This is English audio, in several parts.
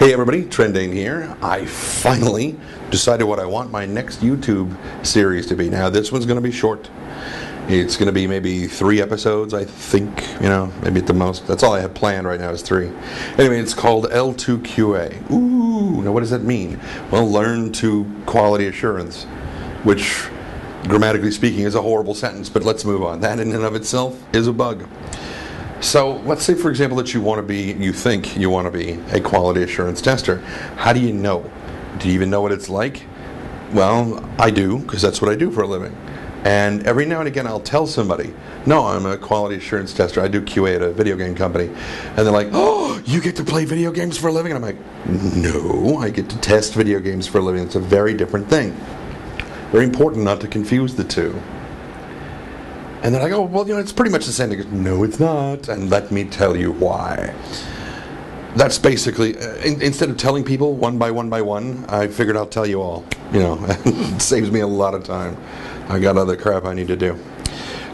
Hey everybody, Trendane here. I finally decided what I want my next YouTube series to be. Now this one's going to be short. It's going to be maybe 3 episodes, I think, maybe at the most. That's all I have planned right now is 3. Anyway, it's called L2QA. Ooh, now what does that mean? Well, learn to quality assurance, which grammatically speaking is a horrible sentence, but let's move on. That in and of itself is a bug. So let's say, for example, that you think you want to be a quality assurance tester. How do you know? Do you even know what it's like? Well, I do, because that's what I do for a living. And every now and again I'll tell somebody, no, I'm a quality assurance tester. I do QA at a video game company. And they're like, oh, you get to play video games for a living? And I'm like, no, I get to test video games for a living. It's a very different thing. Very important not to confuse the two. And they're like, oh, well, it's pretty much the same thing. No, it's not. And let me tell you why. That's basically, instead of telling people one by one, I figured I'll tell you all. It saves me a lot of time. I got other crap I need to do.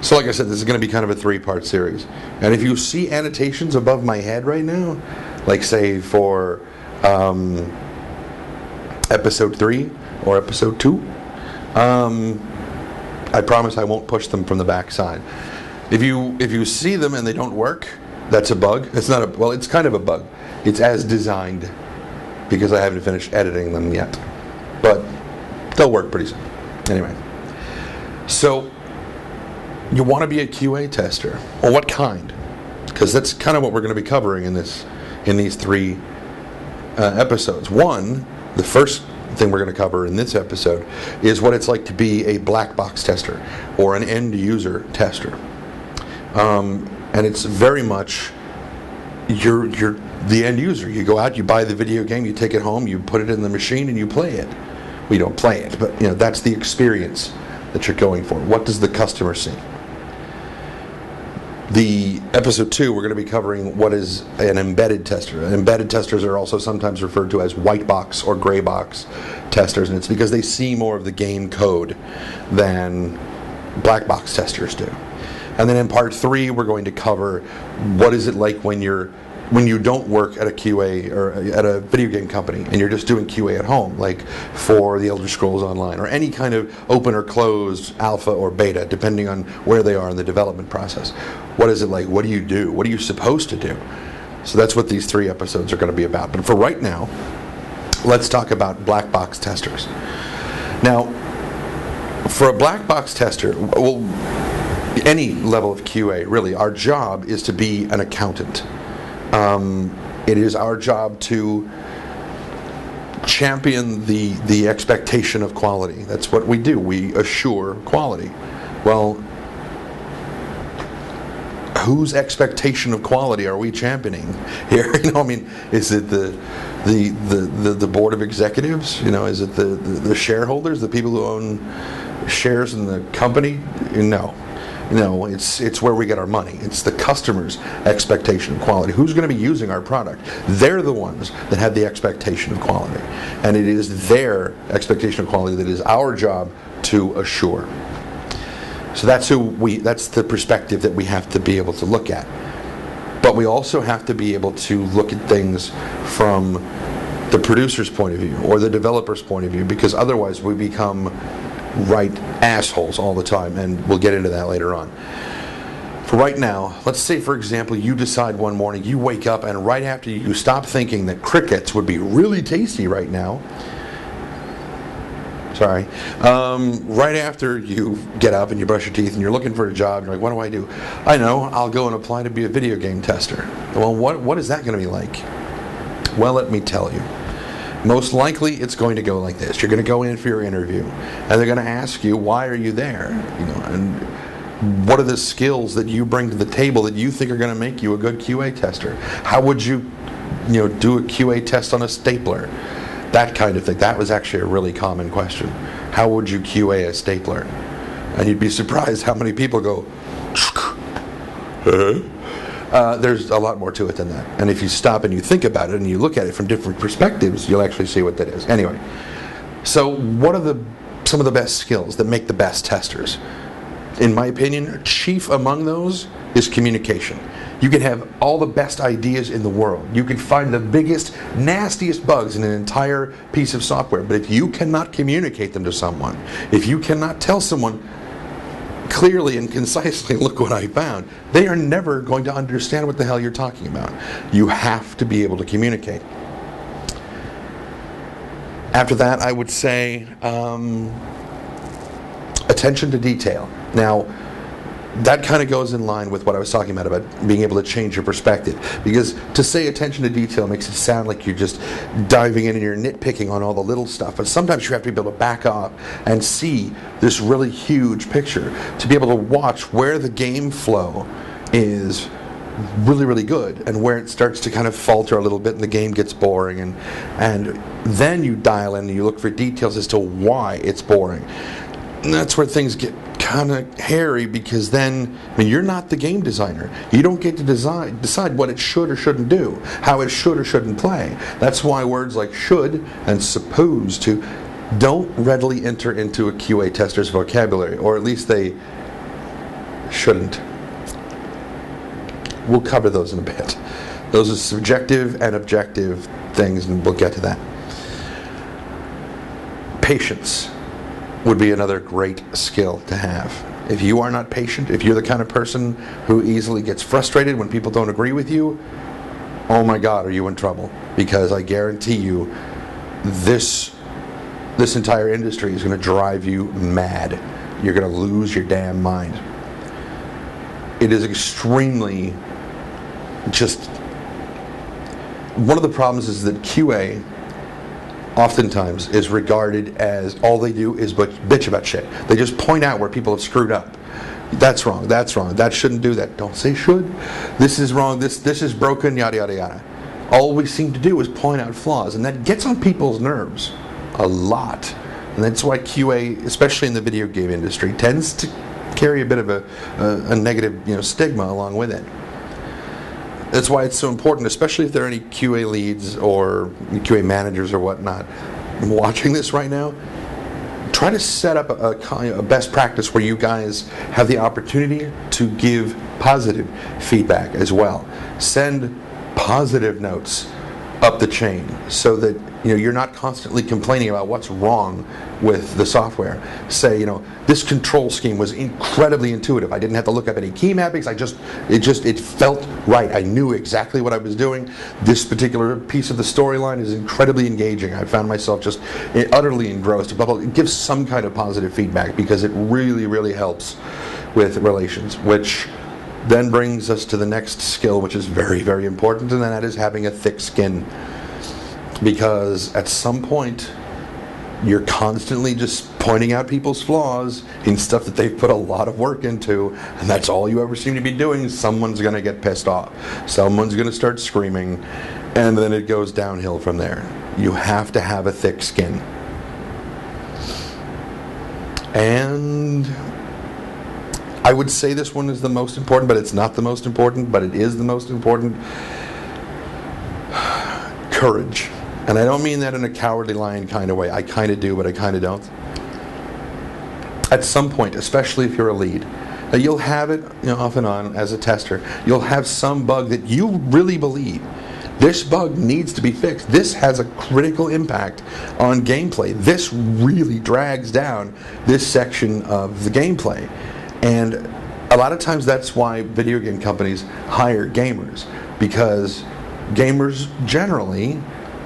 So like I said, this is going to be kind of a 3-part series. And if you see annotations above my head right now, like say for episode 3 or episode 2, I promise I won't push them from the back side. If you see them and they don't work, that's a bug. It's not it's kind of a bug. It's as designed because I haven't finished editing them yet. But they'll work pretty soon. Anyway. So you want to be a QA tester. Well, what kind? Because that's kind of what we're going to be covering in these 3 episodes. The first thing we're going to cover in this episode is what it's like to be a black box tester or an end user tester, and it's very much you're the end user. You go out, you buy the video game, you take it home, you put it in the machine, and you play it. We don't play it, but that's the experience that you're going for. What does the customer see? The episode 2, we're going to be covering what is an embedded tester. Embedded testers are also sometimes referred to as white box or gray box testers, and it's because they see more of the game code than black box testers do. And then in part 3, we're going to cover what is it like when you don't work at a QA or at a video game company and you're just doing QA at home, like for the Elder Scrolls Online or any kind of open or closed alpha or beta, depending on where they are in the development process. What is it like? What do you do? What are you supposed to do? So that's what these 3 episodes are going to be about. But for right now, let's talk about black box testers. Now, for a black box tester, well, any level of QA, really, our job is to be an accountant. It is our job to champion the expectation of quality. That's what we do. We assure quality. Well, whose expectation of quality are we championing here? Is it the board of executives? Is it the shareholders, the people who own shares in the company? No, it's where we get our money. It's the customer's expectation of quality. Who's going to be using our product? They're the ones that have the expectation of quality. And it is their expectation of quality that is our job to assure. So that's the perspective that we have to be able to look at. But we also have to be able to look at things from the producer's point of view or the developer's point of view, because otherwise we become right assholes all the time, and we'll get into that later on. For right now, let's say, for example, you decide one morning, you wake up, and right after you stop thinking that crickets would be really tasty right now, right after you get up and you brush your teeth and you're looking for a job, you're like, what do I do? I know, I'll go and apply to be a video game tester. Well, what is that going to be like? Well, let me tell you. Most likely, it's going to go like this. You're going to go in for your interview, and they're going to ask you, why are you there? And what are the skills that you bring to the table that you think are going to make you a good QA tester? How would you do a QA test on a stapler? That kind of thing. That was actually a really common question. How would you QA a stapler? And you'd be surprised how many people go, there's a lot more to it than that. And if you stop and you think about it and you look at it from different perspectives, you'll actually see what that is. Anyway, so what are some of the best skills that make the best testers? In my opinion, chief among those is communication. You can have all the best ideas in the world. You can find the biggest, nastiest bugs in an entire piece of software. But if you cannot communicate them to someone, if you cannot tell someone clearly and concisely, look what I found, they are never going to understand what the hell you're talking about. You have to be able to communicate. After that, I would say attention to detail. Now, that kind of goes in line with what I was talking about being able to change your perspective. Because to say attention to detail makes it sound like you're just diving in and you're nitpicking on all the little stuff. But sometimes you have to be able to back up and see this really huge picture. To be able to watch where the game flow is really, really good and where it starts to kind of falter a little bit and the game gets boring. And then you dial in and you look for details as to why it's boring. And that's where things get kind of hairy, because then, I mean, you're not the game designer. You don't get to decide what it should or shouldn't do, how it should or shouldn't play. That's why words like should and supposed to don't readily enter into a QA tester's vocabulary, or at least they shouldn't. We'll cover those in a bit. Those are subjective and objective things, and we'll get to that. Patience would be another great skill to have. If you are not patient, if you're the kind of person who easily gets frustrated when people don't agree with you, oh my God, are you in trouble? Because I guarantee you, this entire industry is going to drive you mad. You're going to lose your damn mind. It is extremely just... One of the problems is that QA oftentimes is regarded as all they do is bitch about shit. They just point out where people have screwed up. That's wrong, that shouldn't do that. Don't say should. This is wrong, this is broken, yada yada yada. All we seem to do is point out flaws, and that gets on people's nerves a lot. And that's why QA, especially in the video game industry, tends to carry a bit of a negative, stigma along with it. That's why it's so important, especially if there are any QA leads or QA managers or whatnot watching this right now. Try to set up a best practice where you guys have the opportunity to give positive feedback as well. Send positive notes up the chain so that you're not constantly complaining about what's wrong with the software. Say, this control scheme was incredibly intuitive. I didn't have to look up any key mappings. It felt right. I knew exactly what I was doing. This particular piece of the storyline is incredibly engaging. I found myself just utterly engrossed. It gives some kind of positive feedback, because it really, really helps with relations, which then brings us to the next skill, which is very, very important, and that is having a thick skin. Because at some point, you're constantly just pointing out people's flaws in stuff that they've put a lot of work into, and that's all you ever seem to be doing. Someone's going to get pissed off. Someone's going to start screaming, and then it goes downhill from there. You have to have a thick skin. And I would say this one is the most important, but it's not the most important, but it is the most important. Courage. And I don't mean that in a cowardly lion kind of way. I kind of do, but I kind of don't. At some point, especially if you're a lead, now you'll have it, off and on as a tester. You'll have some bug that you really believe, this bug needs to be fixed. This has a critical impact on gameplay. This really drags down this section of the gameplay. And a lot of times that's why video game companies hire gamers, because gamers generally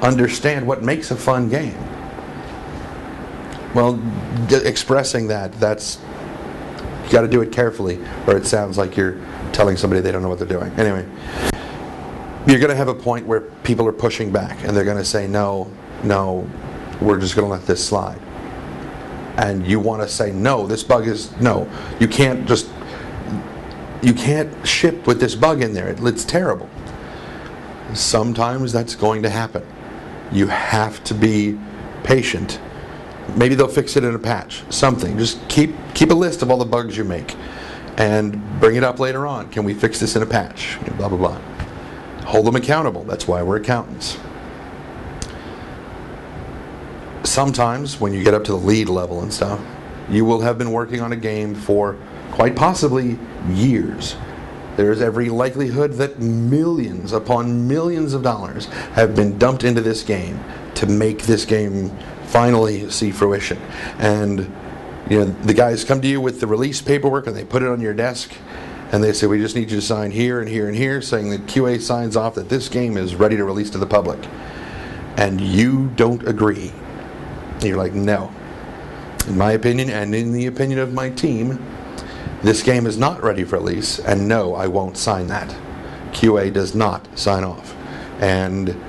understand what makes a fun game. Well, expressing that's, you got to do it carefully, or it sounds like you're telling somebody they don't know what they're doing. Anyway, you're going to have a point where people are pushing back, and they're going to say, no, we're just going to let this slide. And you want to say, no, this bug is, no, you can't ship with this bug in there. It's terrible. Sometimes that's going to happen. You have to be patient. Maybe they'll fix it in a patch, something. Just keep a list of all the bugs you make and bring it up later on. Can we fix this in a patch? Blah, blah, blah. Hold them accountable. That's why we're accountants. Sometimes when you get up to the lead level and stuff, you will have been working on a game for quite possibly years. There is every likelihood that millions upon millions of dollars have been dumped into this game to make this game finally see fruition. And the guys come to you with the release paperwork and they put it on your desk and they say, we just need you to sign here and here and here, saying that QA signs off that this game is ready to release to the public. And you don't agree. You're like, no. In my opinion, and in the opinion of my team, this game is not ready for release, and no, I won't sign that. QA does not sign off. And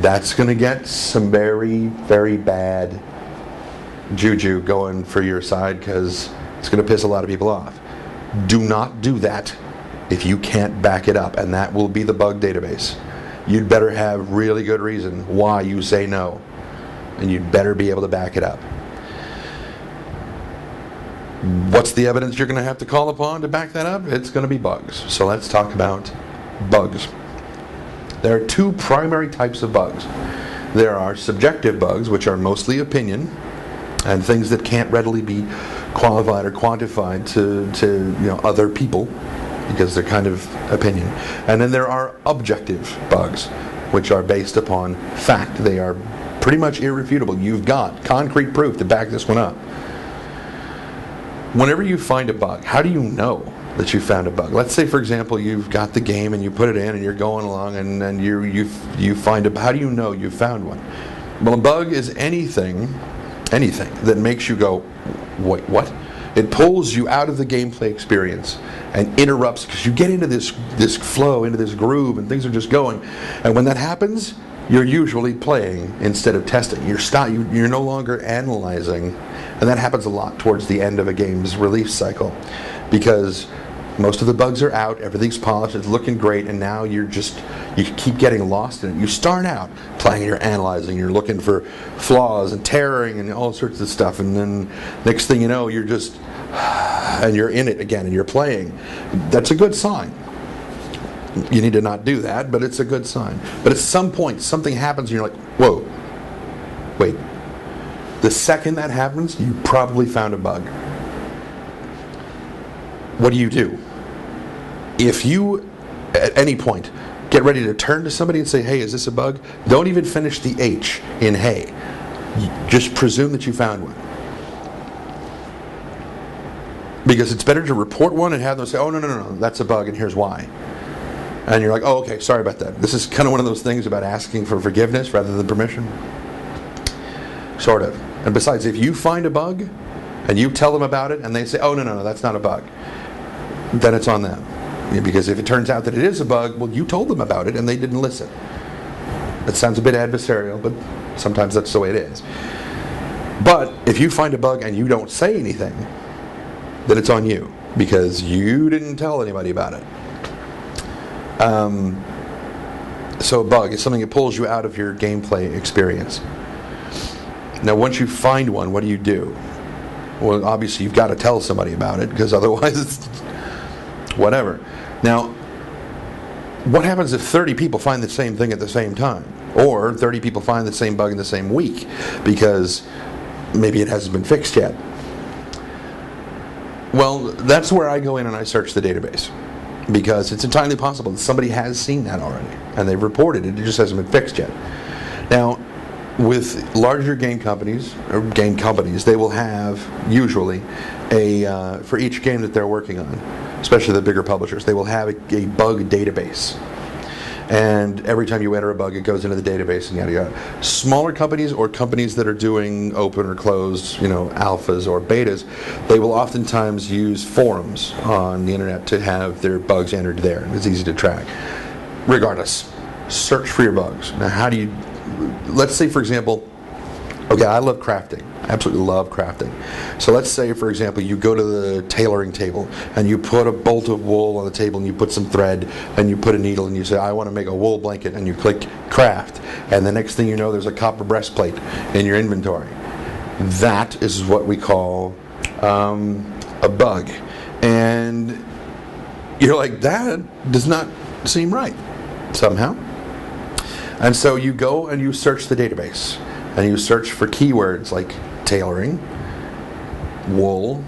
that's going to get some very, very bad juju going for your side, because it's going to piss a lot of people off. Do not do that if you can't back it up, and that will be the bug database. You'd better have really good reason why you say no, and you'd better be able to back it up. What's the evidence you're going to have to call upon to back that up? It's going to be bugs. So let's talk about bugs. There are two primary types of bugs. There are subjective bugs, which are mostly opinion, and things that can't readily be qualified or quantified to other people, because they're kind of opinion. And then there are objective bugs, which are based upon fact. They are pretty much irrefutable. You've got concrete proof to back this one up. Whenever you find a bug, how do you know that you found a bug? Let's say, for example, you've got the game and you put it in and you're going along and you find a. How do you know you found one? Well, a bug is anything that makes you go, wait, what? It pulls you out of the gameplay experience and interrupts, because you get into this flow, into this groove, and things are just going. And when that happens, you're usually playing instead of testing. You're no longer analyzing. And that happens a lot towards the end of a game's release cycle, because most of the bugs are out, everything's polished, it's looking great, and now you keep getting lost in it. You start out playing, you're analyzing, you're looking for flaws and tearing and all sorts of stuff, and then next thing you know, you're just, and you're in it again, and you're playing. That's a good sign. You need to not do that, but it's a good sign. But at some point, something happens and you're like, whoa, wait. The second that happens, you probably found a bug. What do? If you, at any point, get ready to turn to somebody and say, hey, is this a bug? Don't even finish the H in hey. Just presume that you found one. Because it's better to report one and have them say, oh, no, that's a bug and here's why. And you're like, oh, okay, sorry about that. This is kind of one of those things about asking for forgiveness rather than permission. Sort of. And besides, if you find a bug and you tell them about it and they say, oh, no, that's not a bug, then it's on them. Because if it turns out that it is a bug, well, you told them about it and they didn't listen. That sounds a bit adversarial, but sometimes that's the way it is. But if you find a bug and you don't say anything, then it's on you, because you didn't tell anybody about it. So a bug is something that pulls you out of your gameplay experience. Now, once you find one, what do? Well, obviously, you've got to tell somebody about it, because otherwise it's whatever. Now, what happens if 30 people find the same thing at the same time? Or 30 people find the same bug in the same week, because maybe it hasn't been fixed yet? Well, that's where I go in and I search the database, because it's entirely possible that somebody has seen that already, and they've reported it, it just hasn't been fixed yet. Now, with larger game companies, they will have usually for each game that they're working on, especially the bigger publishers, they will have a bug database. And every time you enter a bug, it goes into the database and yada yada. Smaller companies, or companies that are doing open or closed, alphas or betas, they will oftentimes use forums on the internet to have their bugs entered there. It's easy to track. Regardless, search for your bugs. Now, let's say, for example, okay, I love crafting. I absolutely love crafting. So let's say, for example, you go to the tailoring table and you put a bolt of wool on the table and you put some thread and you put a needle and you say, I want to make a wool blanket, and you click craft, and the next thing you know, there's a copper breastplate in your inventory. That is what we call a bug. And you're like, that does not seem right somehow. And so you go and you search the database, and you search for keywords like tailoring, wool,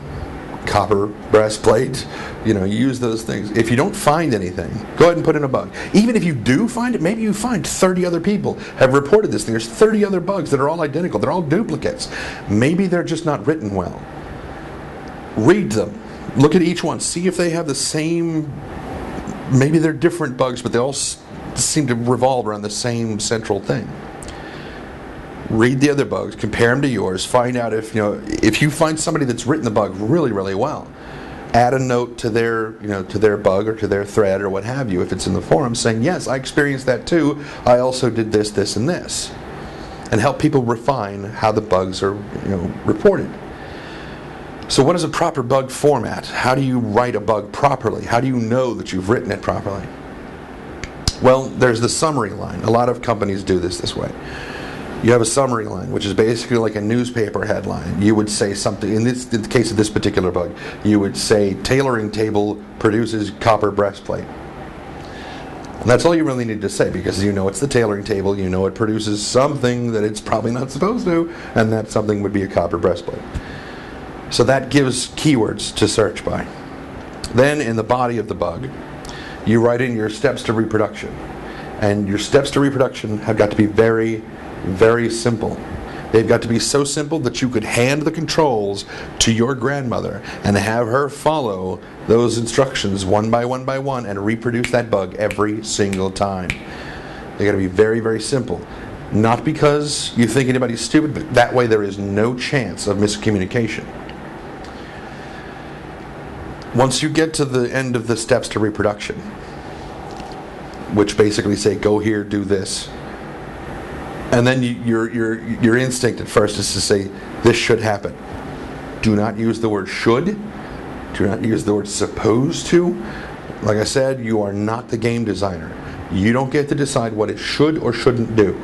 copper breastplate, use those things. If you don't find anything, go ahead and put in a bug. Even if you do find it, maybe you find 30 other people have reported this thing. There's 30 other bugs that are all identical. They're all duplicates. Maybe they're just not written well. Read them. Look at each one. See if they have the same, maybe they're different bugs, but they all seem to revolve around the same central thing. Read the other bugs, compare them to yours, find out if you find somebody that's written the bug really, really well, add a note to their bug or to their thread or what have you, if it's in the forum, saying, yes, I experienced that too, I also did this, this, and this. And help people refine how the bugs are reported. So what is a proper bug format? How do you write a bug properly? How do you know that you've written it properly? Well, there's the summary line. A lot of companies do this way. You have a summary line, which is basically like a newspaper headline. You would say something, in the case of this particular bug, you would say, tailoring table produces copper breastplate. And that's all you really need to say, because it's the tailoring table, it produces something that it's probably not supposed to, and that something would be a copper breastplate. So that gives keywords to search by. Then in the body of the bug, you write in your steps to reproduction. And your steps to reproduction have got to be very, very simple. They've got to be so simple that you could hand the controls to your grandmother and have her follow those instructions one by one and reproduce that bug every single time. They've got to be very, very simple. Not because you think anybody's stupid, but that way there is no chance of miscommunication. Once you get to the end of the steps to reproduction, which basically say, go here, do this, and then your instinct at first is to say, this should happen. Do not use the word should. Do not use the word supposed to. Like I said, you are not the game designer. You don't get to decide what it should or shouldn't do,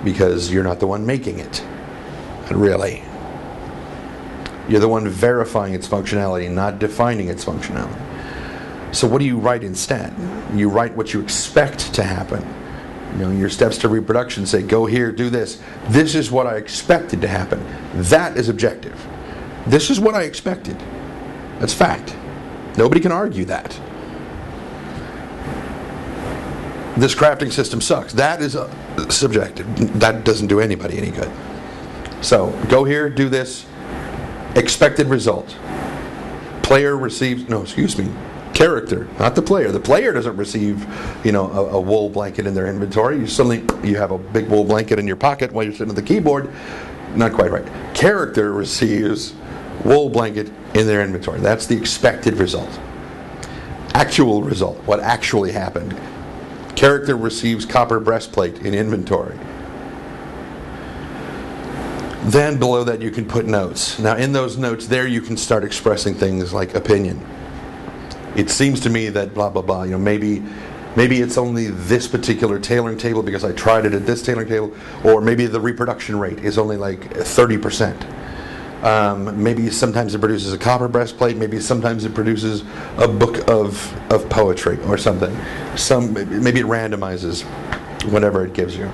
because you're not the one making it, really. You're the one verifying its functionality, not defining its functionality. So what do you write instead? You write what you expect to happen. Your steps to reproduction say, go here, do this. This is what I expected to happen. That is objective. This is what I expected. That's fact. Nobody can argue that. This crafting system sucks. That is subjective. That doesn't do anybody any good. So, go here, do this. Expected result. Player receives, character, not the player. The player doesn't receive, a wool blanket in their inventory. You have a big wool blanket in your pocket while you're sitting at the keyboard. Not quite right. Character receives wool blanket in their inventory. That's the expected result. Actual result, what actually happened. Character receives copper breastplate in inventory. Then below that you can put notes. Now in those notes there you can start expressing things like opinion. It seems to me that blah blah blah, maybe it's only this particular tailoring table because I tried it at this tailoring table, or maybe the reproduction rate is only like 30%. Maybe sometimes it produces a copper breastplate, maybe sometimes it produces a book of poetry or something. Maybe it randomizes whatever it gives you.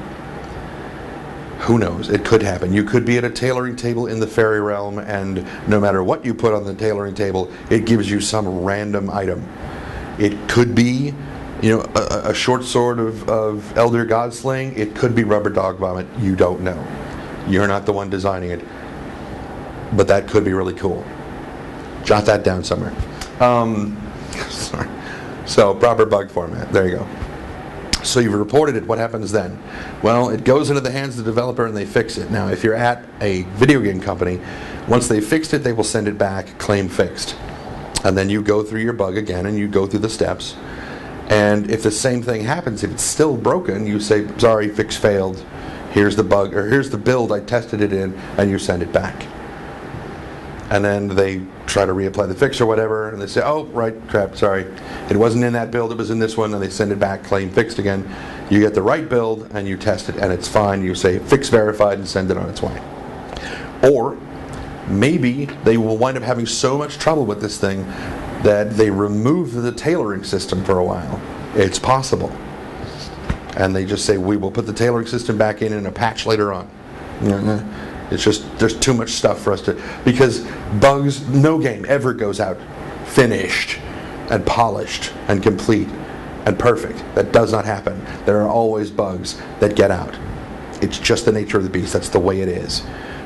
Who knows? It could happen. You could be at a tailoring table in the fairy realm, and no matter what you put on the tailoring table, it gives you some random item. It could be, a short sword of elder god slaying. It could be rubber dog vomit. You don't know. You're not the one designing it. But that could be really cool. Jot that down somewhere. Sorry. So, proper bug format. There you go. So you've reported it. What happens then? Well, it goes into the hands of the developer and they fix it. Now, if you're at a video game company, once they've fixed it, they will send it back, claim fixed. And then you go through your bug again and you go through the steps. And if the same thing happens, if it's still broken, you say, sorry, fix failed. Here's the bug, or here's the build I tested it in, and you send it back. And then they try to reapply the fix or whatever, and they say, oh, right, crap, sorry. It wasn't in that build, it was in this one, and they send it back, claim fixed again. You get the right build, and you test it, and it's fine. You say, fix verified, and send it on its way. Or, maybe they will wind up having so much trouble with this thing that they remove the tailoring system for a while. It's possible. And they just say, we will put the tailoring system back in a patch later on. It's just, there's too much stuff for us to, because bugs, no game ever goes out finished and polished and complete and perfect. That does not happen. There are always bugs that get out. It's just the nature of the beast. That's the way it is.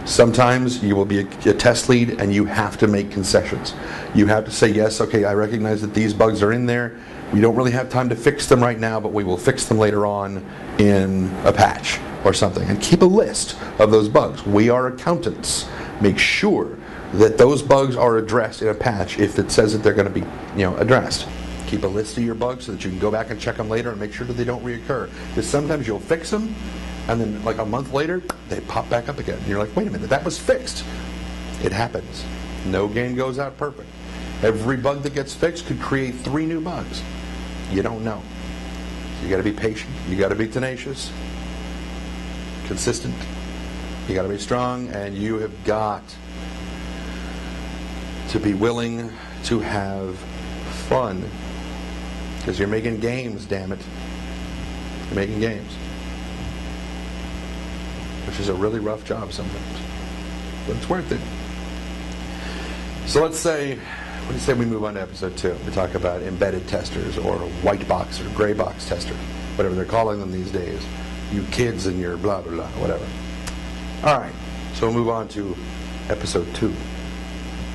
Sometimes you will be a test lead and you have to make concessions. You have to say, yes, okay, I recognize that these bugs are in there. We don't really have time to fix them right now, but we will fix them later on in a patch or something. And keep a list of those bugs. We are accountants. Make sure that those bugs are addressed in a patch if it says that they're going to be, addressed. Keep a list of your bugs so that you can go back and check them later and make sure that they don't reoccur. Because sometimes you'll fix them, and then like a month later, they pop back up again. And you're like, wait a minute, that was fixed. It happens. No game goes out perfect. Every bug that gets fixed could create 3 new bugs. You don't know. You got to be patient. You got to be tenacious, consistent. You got to be strong, and you have got to be willing to have fun, because you're making games. Damn it, you're making games, which is a really rough job sometimes, but it's worth it. So let's say, what do you say we move on to episode 2? We talk about embedded testers, or white box or gray box testers, whatever they're calling them these days. You kids and your blah blah blah, whatever. All right, so we'll move on to episode 2.